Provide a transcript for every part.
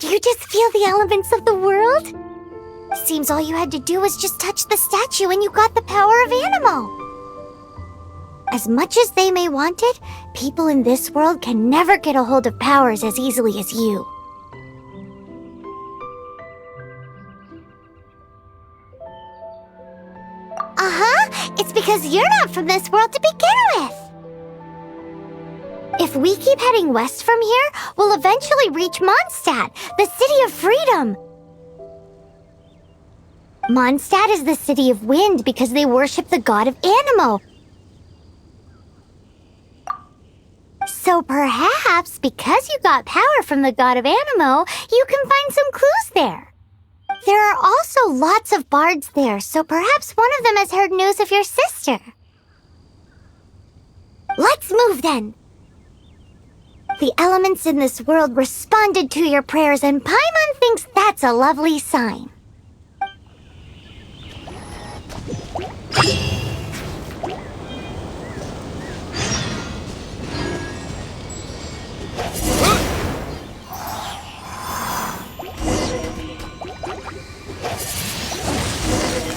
Did you just feel the elements of the world? Seems all you had to do was just touch the statue and you got the power of Animo. As much as they may want it, people in this world can never get a hold of powers as easily as you. It's because you're not from this world to begin with. If we keep heading west from here, we'll eventually reach Mondstadt, the city of freedom. Mondstadt is the city of wind because they worship the god of Animo. So perhaps, because you got power from the god of Animo, you can find some clues there. There are also lots of bards there, so perhaps one of them has heard news of your sister. Let's move then. The elements in this world responded to your prayers, and Paimon thinks that's a lovely sign.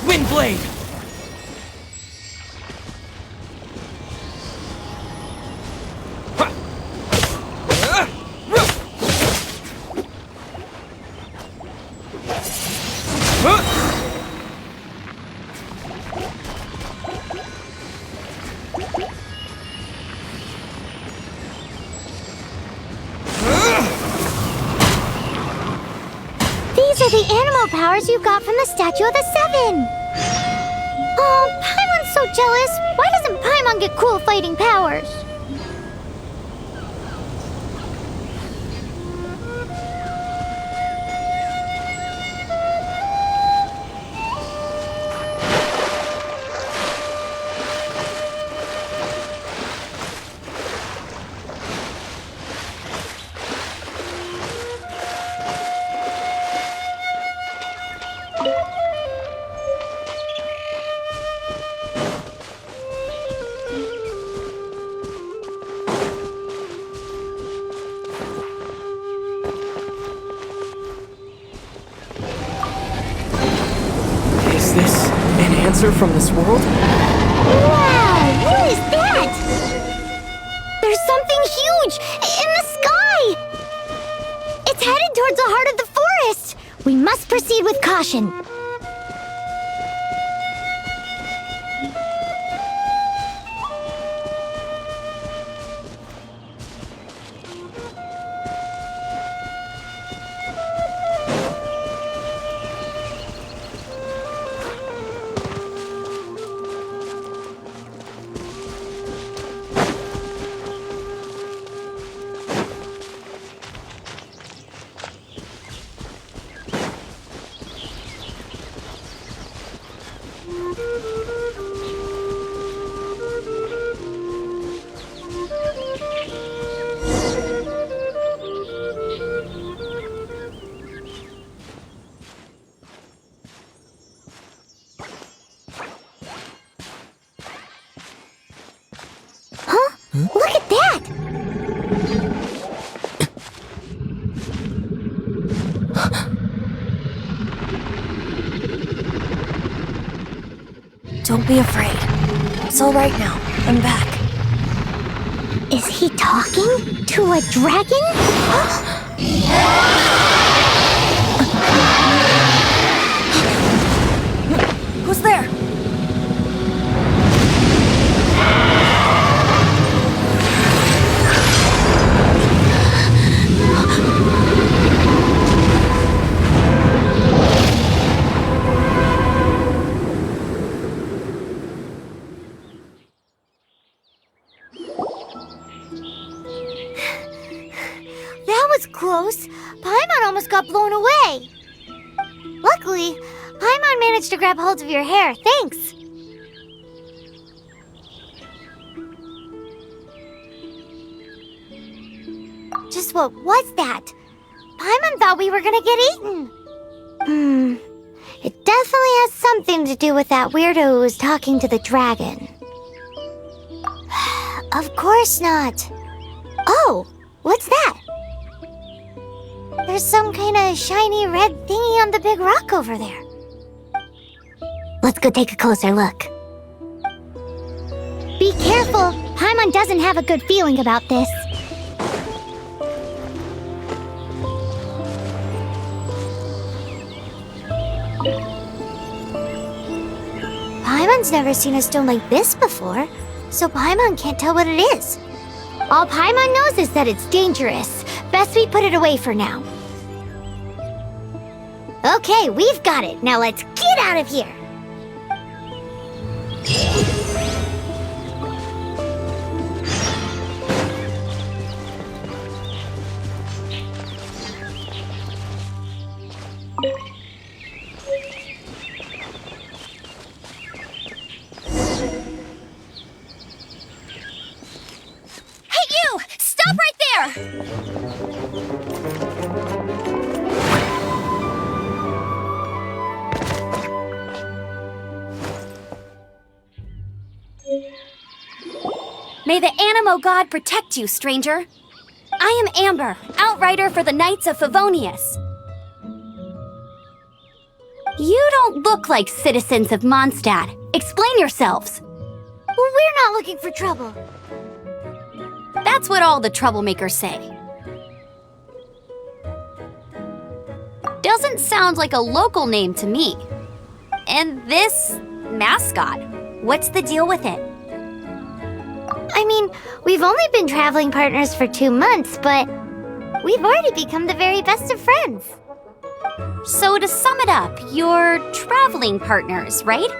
Windblade! These are the animal powers you got from the Statue of the Seven. Oh, Paimon's so jealous. Why doesn't Paimon get cool fighting powers? Is this an answer from this world? Wow! What is that? There's something huge in the sky! It's headed towards the heart of the forest! We must proceed with caution. Look at that! Don't be afraid. It's all right now. I'm back. Is he talking to a dragon? Who's there? That was close. Paimon almost got blown away. Luckily, Paimon managed to grab hold of your hair. Thanks. Just what was that? Paimon thought we were gonna get eaten. It definitely has something to do with that weirdo who was talking to the dragon. Of course not. Oh, what's that? There's some kind of shiny red thingy on the big rock over there. Let's go take a closer look. Be careful! Paimon doesn't have a good feeling about this. Paimon's never seen a stone like this before, so Paimon can't tell what it is. All Paimon knows is that it's dangerous. Best we put it away for now. Okay, we've got it. Now let's get out of here. Hey, you! Stop right there! May the Animo God protect you, stranger. I am Amber, outrider for the Knights of Favonius. You don't look like citizens of Mondstadt. Explain yourselves. We're not looking for trouble. That's what all the troublemakers say. Doesn't sound like a local name to me. And this mascot, what's the deal with it? I mean, we've only been traveling partners for 2 months, but we've already become the very best of friends. So to sum it up, you're traveling partners, right?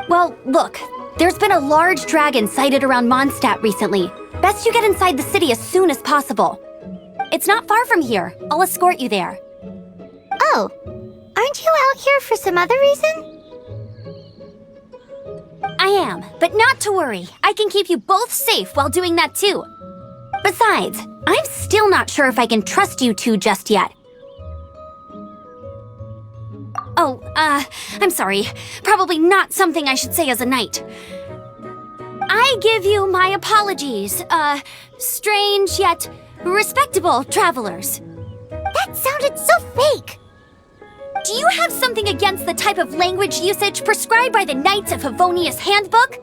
Well, look, there's been a large dragon sighted around Mondstadt recently. Best you get inside the city as soon as possible. It's not far from here. I'll escort you there. Oh, aren't you out here for some other reason? I am, but not to worry. I can keep you both safe while doing that too. Besides, I'm still not sure if I can trust you two just yet. Oh, I'm sorry. Probably not something I should say as a knight. I give you my apologies, strange yet respectable travelers. That sounded so fake. Do you have something against the type of language usage prescribed by the Knights of Favonius Handbook?